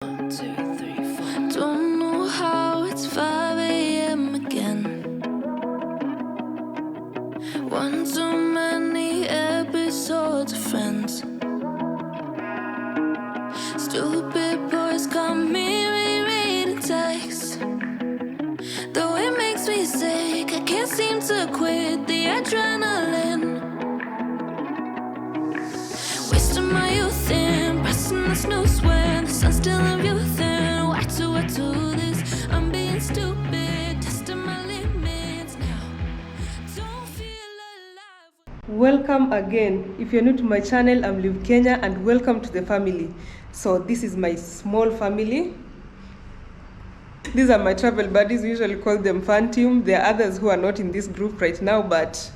1, 2, 3, 4. Don't know how it's 5 a.m. again. One too many episodes of Friends. Stupid boys got me rereading texts. Though it makes me sick, I can't seem to quit the adrenaline. Wasting my youth in pressing the snooze when the sun's still in view thin. Why do this? I'm being stupid, testing my limits now. Don't feel alive. Welcome again. If you're new to my channel, I'm Live Kenya and welcome to the family. So this is my small family. These are my travel buddies. We usually call them fun team. There are others who are not in this group right now, but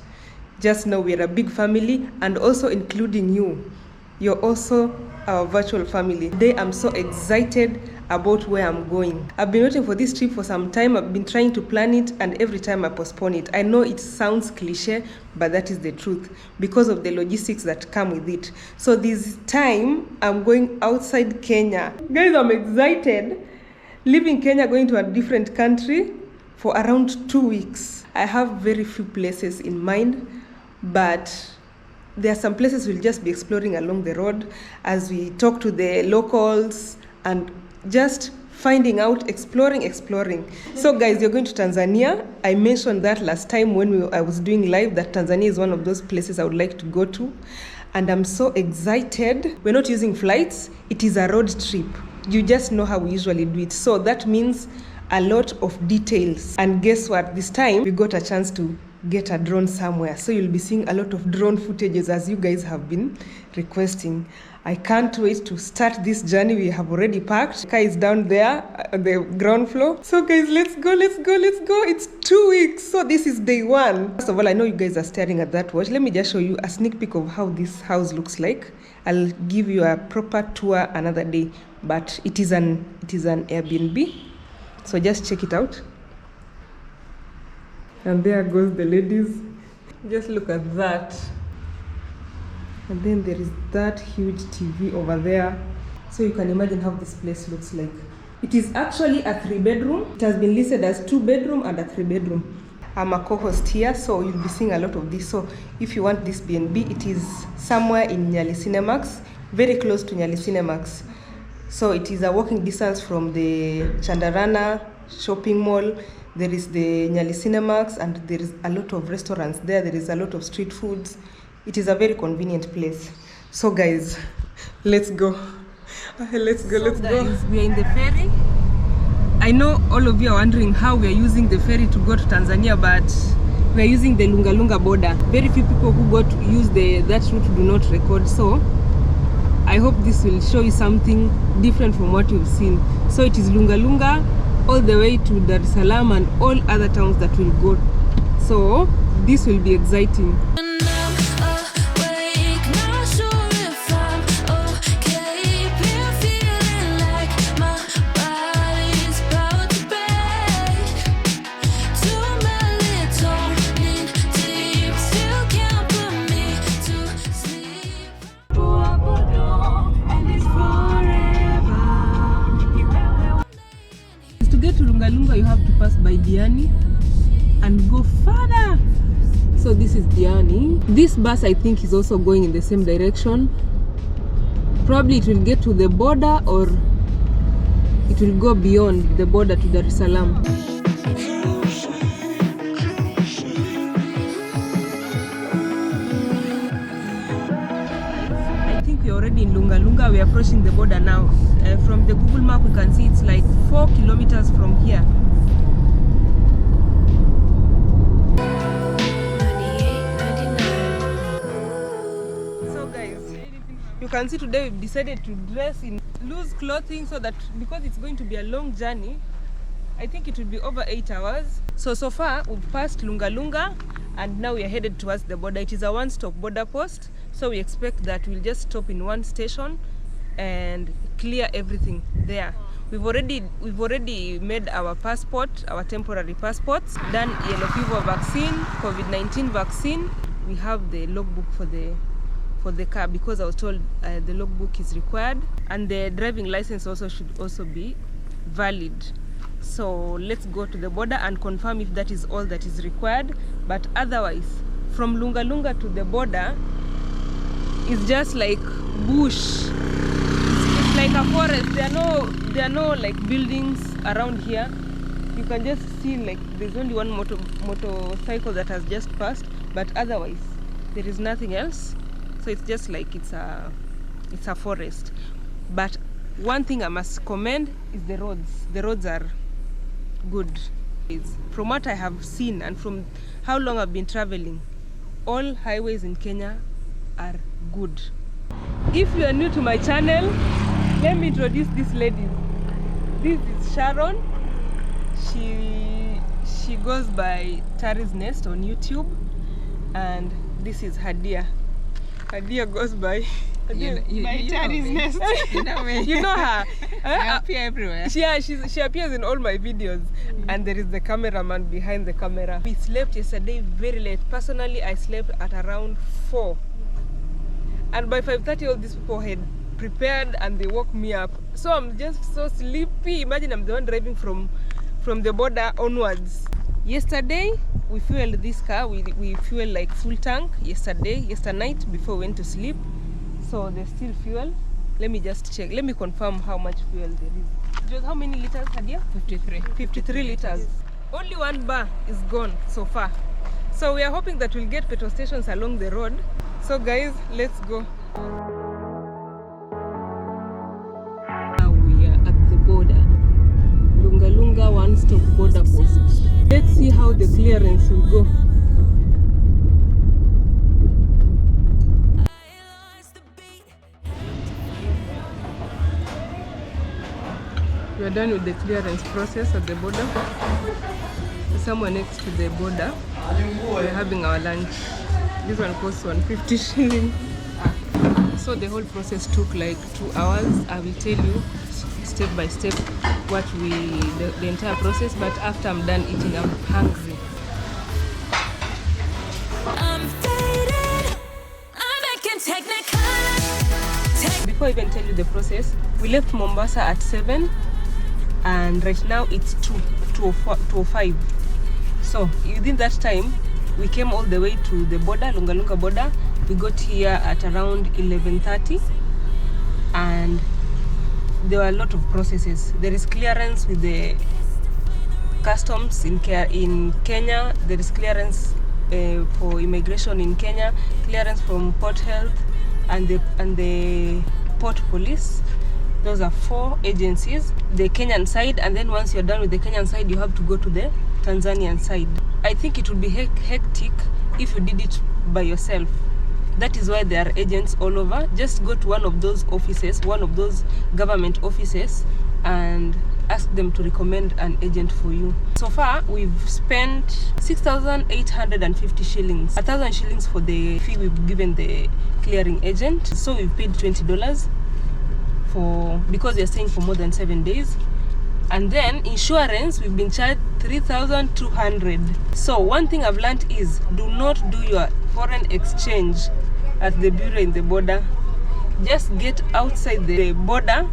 just know we're a big family, and also including you. You're also our virtual family. Today I'm so excited about where I'm going. I've been waiting for this trip for some time. I've been trying to plan it, and every time I postpone it. I know it sounds cliche, but that is the truth because of the logistics that come with it. So this time I'm going outside Kenya. Guys, I'm excited. Leaving Kenya, going to a different country for around 2 weeks. I have very few places in mind, but there are some places we'll just be exploring along the road as we talk to the locals and just finding out, exploring. So guys, you're going to Tanzania. I mentioned that last time when I was doing live, that Tanzania is one of those places I would like to go to. And I'm so excited. We're not using flights. It is a road trip. You just know how we usually do it. So that means a lot of details. And guess what? This time we got a chance to get a drone somewhere. So you'll be seeing a lot of drone footages as you guys have been requesting. I can't wait to start this journey. We have already packed. The car is down there on the ground floor. So guys, let's go. It's 2 weeks. So this is day 1. First of all, I know you guys are staring at that watch. Let me just show you a sneak peek of how this house looks like. I'll give you a proper tour another day, but it is an Airbnb. So just check it out. And there goes the ladies. Just look at that. And then there is that huge TV over there. So you can imagine how this place looks like. It is actually a 3-bedroom. It has been listed as 2-bedroom and a 3-bedroom. I'm a co-host here, so you'll be seeing a lot of this. So if you want this B&B, it is somewhere in Nyali Cinemax, very close to Nyali Cinemax. So it is a walking distance from the Chandarana shopping mall. There is the Nyali Cinemax, and there is a lot of restaurants there. There is a lot of street foods. It is a very convenient place. So guys, let's go. Let's go. We are in the ferry. I know all of you are wondering how we are using the ferry to go to Tanzania, but we are using the Lunga Lunga border. Very few people who got to use that route do not record. So I hope this will show you something different from what you've seen. So it is Lunga Lunga all the way to Dar es Salaam and all other towns that will go. So this will be exciting. Lunga, you have to pass by Diani and go further. So this is Diani. This bus I think is also going in the same direction. Probably it will get to the border, or it will go beyond the border to Dar es Salaam. I think we're already in Lunga Lunga. We're approaching the border now. From the Google map, we can see it's like 4 kilometers from here. So guys, you can see today we've decided to dress in loose clothing so that because it's going to be a long journey, I think it will be over 8 hours. So far we've passed Lunga Lunga and now we are headed towards the border. It is a one-stop border post, so we expect that we'll just stop in one station and clear everything there. We've already made our passport, our temporary passports, done yellow fever vaccine, COVID-19 vaccine. We have the logbook for for the car, because I was told the logbook is required, and the driving license also should also be valid. So let's go to the border and confirm if that is all that is required. But otherwise, from Lunga Lunga to the border is just like bush. It's like a forest. There are no like buildings around here. You can just see like there's only one motorcycle that has just passed, but otherwise there is nothing else. So it's just like it's a forest. But one thing I must commend is the roads. The roads are good. From what I have seen and from how long I've been traveling, all highways in Kenya are good. If you are new to my channel, let me introduce this lady. This is Sharon. She goes by Tari's Nest on YouTube, and this is Hadia. Hadia goes by Tari's Nest. You know me. You know her. I appear everywhere. She appears in all my videos, and there is the cameraman behind the camera. We slept yesterday very late. Personally, I slept at around 4, and by 5:30 all these people had prepared and they woke me up. So I'm just so sleepy. Imagine I'm the one driving from the border onwards. Yesterday we fueled this car. We fueled like full tank yesterday night before we went to sleep. So there's still fuel. Let me just check. Let me confirm how much fuel there is. It was how many liters, Hadia? 53 liters. Only one bar is gone so far. So we are hoping that we'll get petrol stations along the road. So guys, let's go. Now we are at the border. Lunga Lunga one-stop border post. Let's see how the clearance will go. We are done with the clearance process at the border. Somewhere next to the border, we're having our lunch. This one costs 150 shillings. So the whole process took like 2 hours. I will tell you step by step what the entire process, but after I'm done eating, I'm hungry. Before I even tell you the process, we left Mombasa at 7, and right now it's 2:05. So within that time, we came all the way to the border, Lunga Lunga border. We got here at around 11:30, and there were a lot of processes. There is clearance with the customs in Kenya. There is clearance for immigration in Kenya, clearance from Port Health and the Port Police. Those are 4 agencies. The Kenyan side, and then once you're done with the Kenyan side, you have to go to the Tanzanian side. I think it would be hectic if you did it by yourself. That is why there are agents all over. Just go to one of those offices, one of those government offices, and ask them to recommend an agent for you. So far, we've spent 6,850 shillings. 1,000 shillings for the fee we've given the clearing agent. So we've paid $20 because you're staying for more than 7 days. And then insurance, we've been charged 3,200. So one thing I've learned is do not do your foreign exchange at the bureau in the border. Just get outside the border.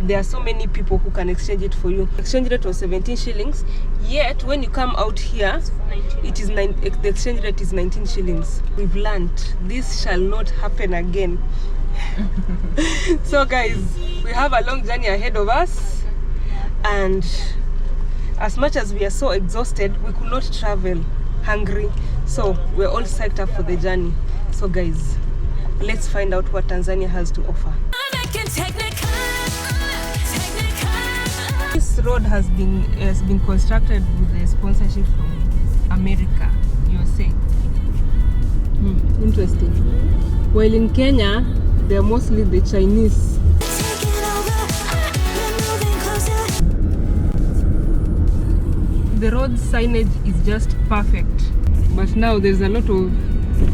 There are so many people who can exchange it for you. Exchange rate was 17 shillings. Yet when you come out here, the exchange rate is 19 shillings. We've learned this shall not happen again. So guys, we have a long journey ahead of us, and as much as we are so exhausted, we could not travel hungry. So we're all psyched up for the journey. So guys, let's find out what Tanzania has to offer. This road has been constructed with a sponsorship from America, USA. Interesting. While in Kenya, they're mostly the Chinese. The road signage is just perfect, but now there's a lot of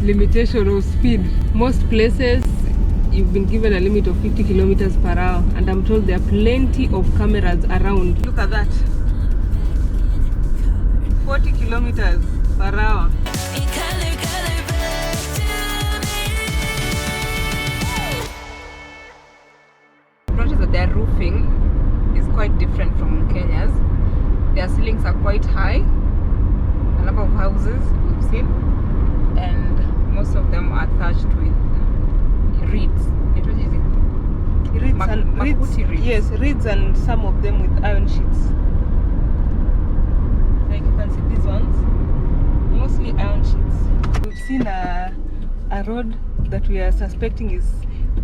limitation of speed. Most places you've been given a limit of 50 kilometers per hour, and I'm told there are plenty of cameras around. Look at that, 40 kilometers per hour. is quite different from Kenya's. Their ceilings are quite high. A number of houses we've seen, and most of them are thatched with reeds. What is it? Reeds. Yes, reeds, and some of them with iron sheets. Like you can see these ones, mostly iron sheets. We've seen a road that we are suspecting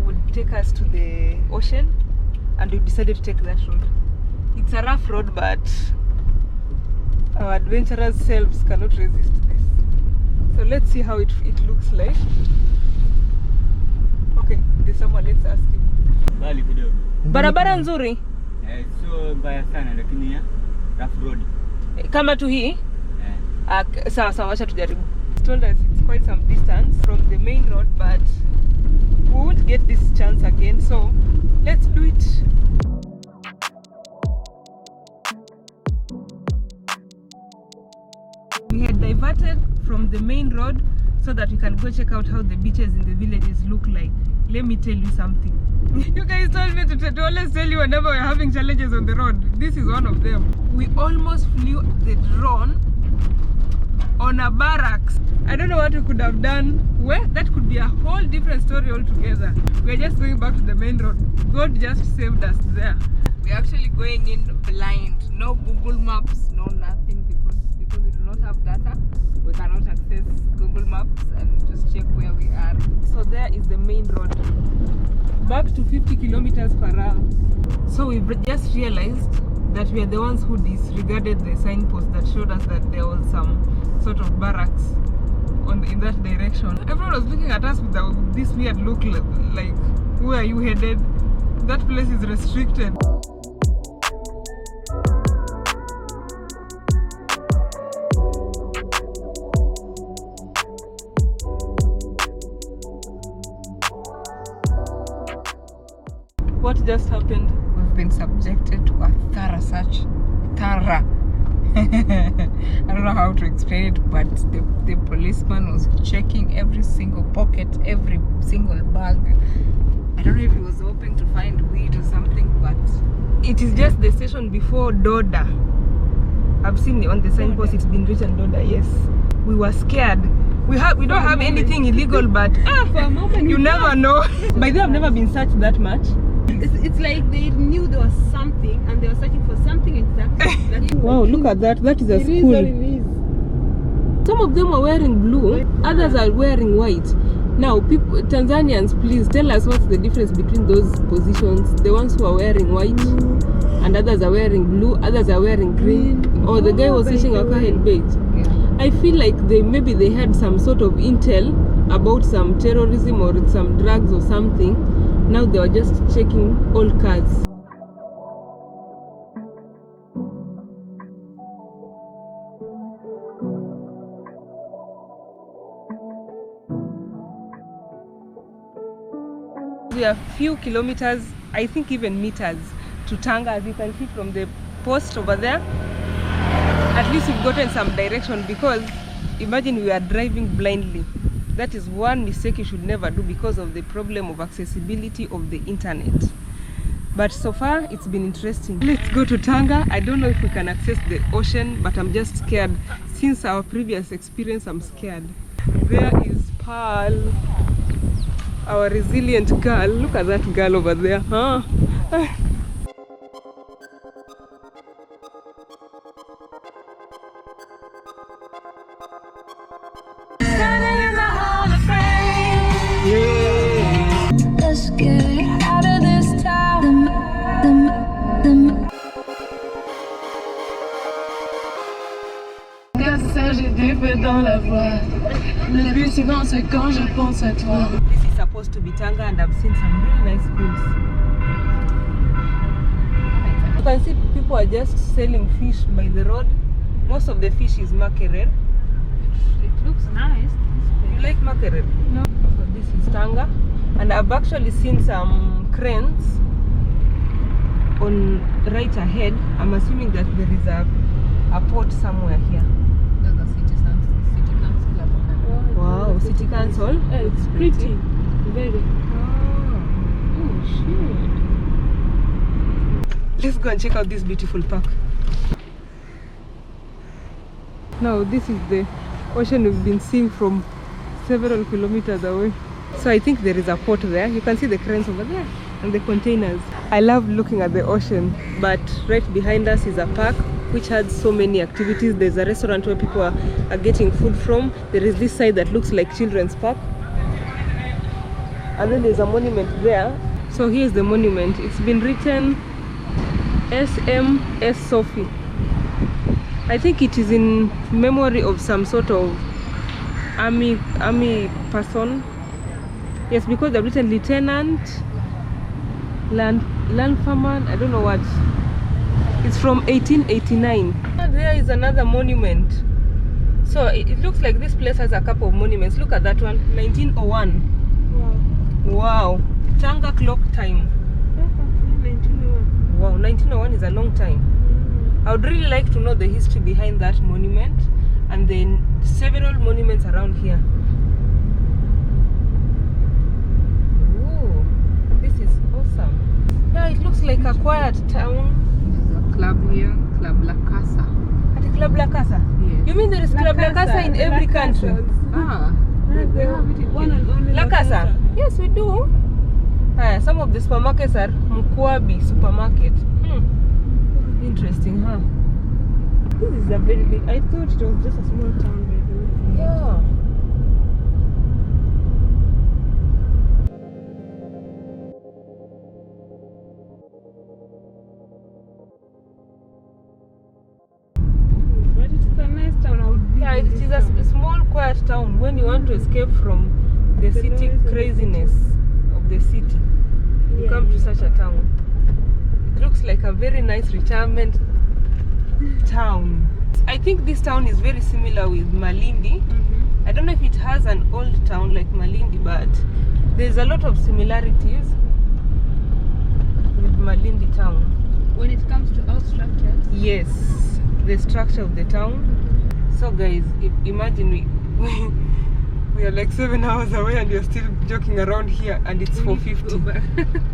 would take us to the ocean, and we decided to take that road. It's a rough road, but our adventurous selves cannot resist this. So let's see how it looks like. Okay, there's someone, let's ask him. Bali kidogo. Barabara nzuri? So mbaya sana lakini ya rough road. Kama tu hii? Sawa sawa, acha tujaribu. He told us it's quite some distance from the main road, but we won't get this chance again, so let's do it. We had diverted from the main road so that we can go check out how the beaches in the villages look like. Let me tell you something. You guys told me to always tell you whenever we're having challenges on the road. This is one of them. We almost flew the drone on a barracks. I don't know what we could have done. Well, that could be a whole different story altogether. We're just going back to the main road. God just saved us there. We're actually going in blind. No Google Maps, no nothing, because we do not have data. We cannot access Google Maps and just check where we are. So there is the main road. Back to 50 kilometers per hour. So we've just realized that we are the ones who disregarded the signpost that showed us that there was some sort of barracks in that direction. Everyone was looking at us with this weird look, like, where are you headed? That place is restricted. What just happened? We've been subjected to a thorough search. Thorough. I don't know how to explain it, but the policeman was checking every single pocket, every single bag. I don't know if he was hoping to find weed or something, but it is just the station before Doda. I've seen on the signpost it's been written Doda. Yes, we were scared. We don't have anything illegal, but you never know. By the way, I've never been searched that much. It's like they knew there was something and they were searching for something exactly. Wow, look at that. That is a school. Some of them are wearing blue, others are wearing white. Now, people, Tanzanians, please tell us what's the difference between those positions. The ones who are wearing white and others are wearing blue, others are wearing green. Or the guy was teaching a Kahel beige. I feel like maybe they had some sort of intel about some terrorism or some drugs or something. Now they were just checking all cars. We are a few kilometers, I think even meters, to Tanga, as you can see from the post over there. At least we've gotten some direction, because imagine we are driving blindly. That is one mistake you should never do because of the problem of accessibility of the internet. But so far, it's been interesting. Let's go to Tanga. I don't know if we can access the ocean, but I'm just scared. Since our previous experience, I'm scared. There is Pearl, our resilient girl. Look at that girl over there. Huh? Let's get out of this town. J'ai des feux dans la voix. Le but silence quand je pense à toi. This is supposed to be Tanga, and I've seen some really nice schools. You can see people are just selling fish by the road. Most of the fish is mackerel. It looks nice. You like mackerel? No. So this is Tanga, and I've actually seen some cranes on right ahead. I'm assuming that there is a port somewhere here. there's a city council up ahead. Wow, city council. It's pretty. Very. Oh, shit. Let's go and check out this beautiful park. Now this is the ocean we've been seeing from several kilometers away. So I think there is a port there. You can see the cranes over there and the containers. I love looking at the ocean, but right behind us is a park which has so many activities. There's a restaurant where people are getting food from. There is this side that looks like children's park. And then there's a monument there. So here's the monument. It's been written SMS Sophie. I think it is in memory of some sort of army person. Yes, because they've written lieutenant, landfarmer, I don't know what. It's from 1889. There is another monument. So it looks like this place has a couple of monuments. Look at that one, 1901. Wow. Tanga clock time. 1901. Wow, 1901 is a long time. I would really like to know the history behind that monument and then several monuments around here. Oh, this is awesome. Yeah, it looks like a quiet town. There's a club here, Club La Casa. At the Club La Casa? Yes. You mean there is Club La Casa in every country? Ah. They have it in one and only La Casa? Yes, we do. Some of the supermarkets are Mkwabi supermarket. Interesting, huh? This is a very big. I thought it was just a small town, by the way. Yeah. But it's a nice town. I would Yeah, it is a small, quiet town. When you want to escape from the city noise of the craziness of the city, you come to such a town. It looks like a very nice retirement town. I think this town is very similar with Malindi. I don't know if it has an old town like Malindi, but there's a lot of similarities with Malindi town. When it comes to our structures. Yes, the structure of the town. So guys, imagine we are like 7 hours away and you're still joking around here and it's 4:50.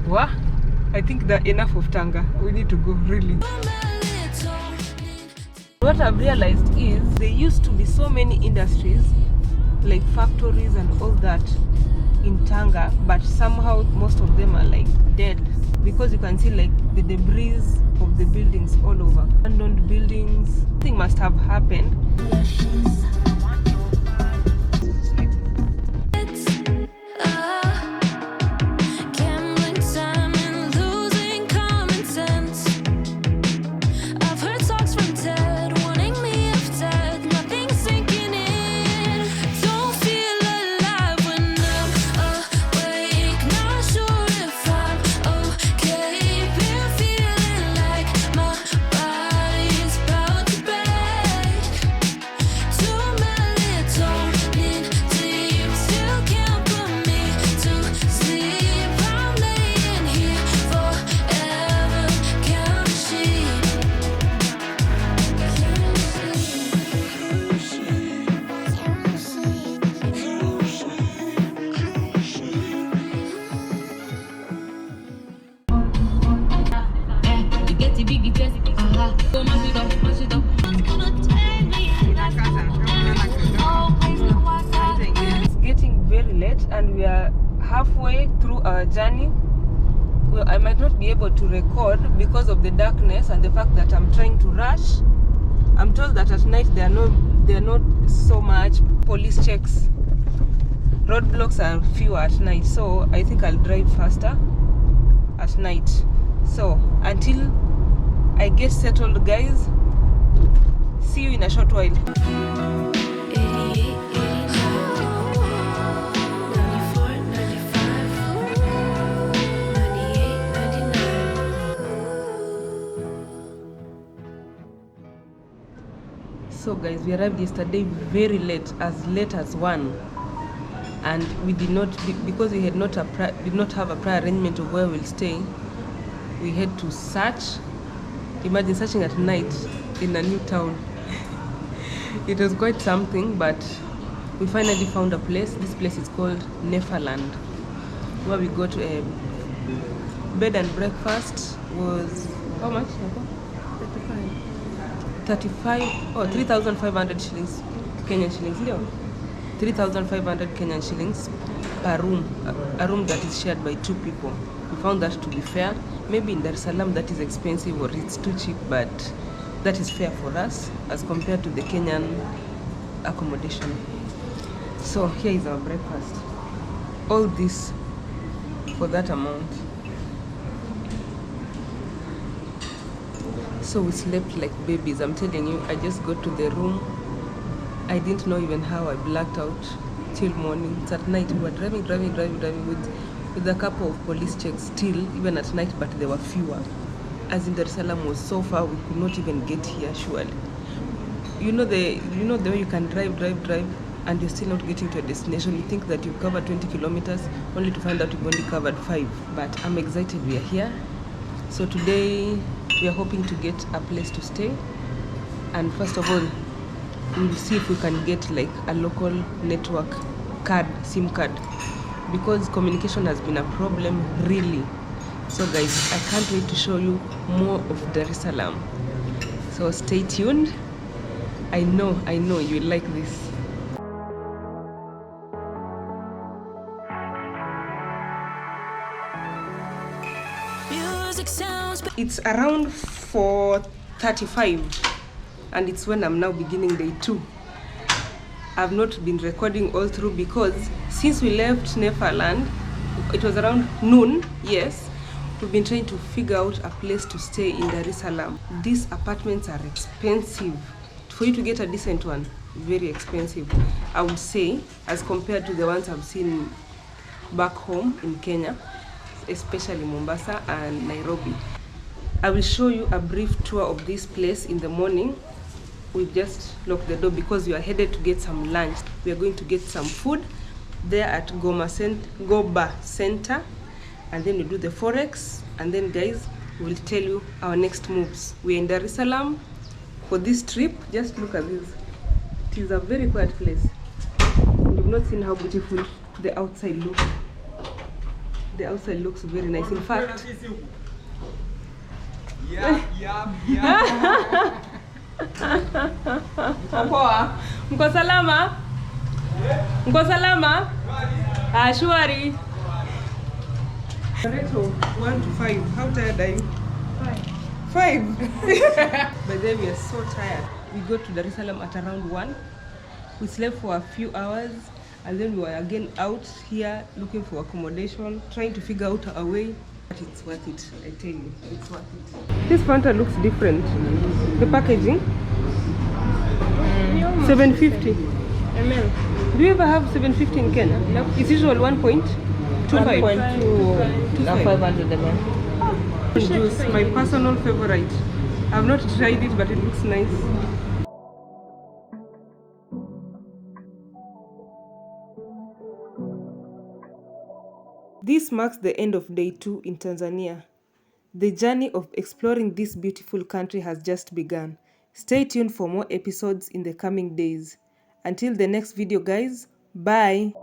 What? I think that enough of Tanga. We need to go, really. What I've realized is there used to be so many industries, like factories and all that in Tanga, but somehow most of them are like dead because you can see like the debris of the buildings all over. Abandoned buildings. Something must have happened. And we are halfway through our journey. Well, I might not be able to record because of the darkness and the fact that I'm trying to rush. I'm told that at night there are not so much police checks. Roadblocks are fewer at night, so I think I'll drive faster at night. So until I get settled, guys, see you in a short while. So guys, we arrived yesterday very late as 1, and we did not, because we did not have a prior arrangement of where we'll stay. We had to search. Imagine searching at night in a new town. It was quite something, but we finally found a place. This place is called Nefaland, where we got a bed and breakfast. Was How much? 35 or 3,500 shillings Kenyan shillings, ndio? 3,500 Kenyan shillings per room, a room that is shared by 2 people. We found that to be fair. Maybe in Dar es Salaam that is expensive or it's too cheap, but that is fair for us as compared to the Kenyan accommodation. So here is our breakfast. All this for that amount. So we slept like babies. I'm telling you, I just got to the room. I didn't know even how I blacked out till morning. It's at night. We were driving with a couple of police checks still, even at night, but there were fewer. As in Dar es Salaam was so far, we could not even get here, surely. You know the way you can drive, and you're still not getting to a destination. You think that you've covered 20 kilometers, only to find out you've only covered 5. But I'm excited we are here. So today, we are hoping to get a place to stay. And first of all, we'll see if we can get like a local network card, SIM card, because communication has been a problem really. So guys, I can't wait to show you more of Dar es Salaam. So stay tuned. I know you'll like this. Music sounds. It's around 4:35 and it's when I'm now beginning day 2. I've not been recording all through because since we left Nefaland, it was around noon, yes. We've been trying to figure out a place to stay in Dar es Salaam. These apartments are expensive. For you to get a decent one, very expensive, I would say, as compared to the ones I've seen back home in Kenya, especially Mombasa and Nairobi. I will show you a brief tour of this place in the morning. We've just locked the door because we are headed to get some lunch. We are going to get some food there at Goba Center, and then we do the forex, and then guys, we'll tell you our next moves. We are in Dar es Salaam for this trip. Just look at this. It is a very quiet place. You've not seen how beautiful the outside looks. The outside looks very nice. In fact, Mko salama? Mko salama? Shwari. Rate of 1 to 5. How tired are you? 5. But then we are so tired. We got to Dar es Salaam at around 1. We slept for a few hours, and then we were again out here looking for accommodation, trying to figure out our way. But it's worth it, I tell you, it's worth it. This Fanta looks different. The packaging? 750 ml. Do you ever have 750 in Kenya? No. It's usual 1.25. 500 ml. Juice, my personal favorite. I've not tried it, but it looks nice. This marks the end of day 2 in Tanzania. The journey of exploring this beautiful country has just begun. Stay tuned for more episodes in the coming days. Until the next video guys, bye!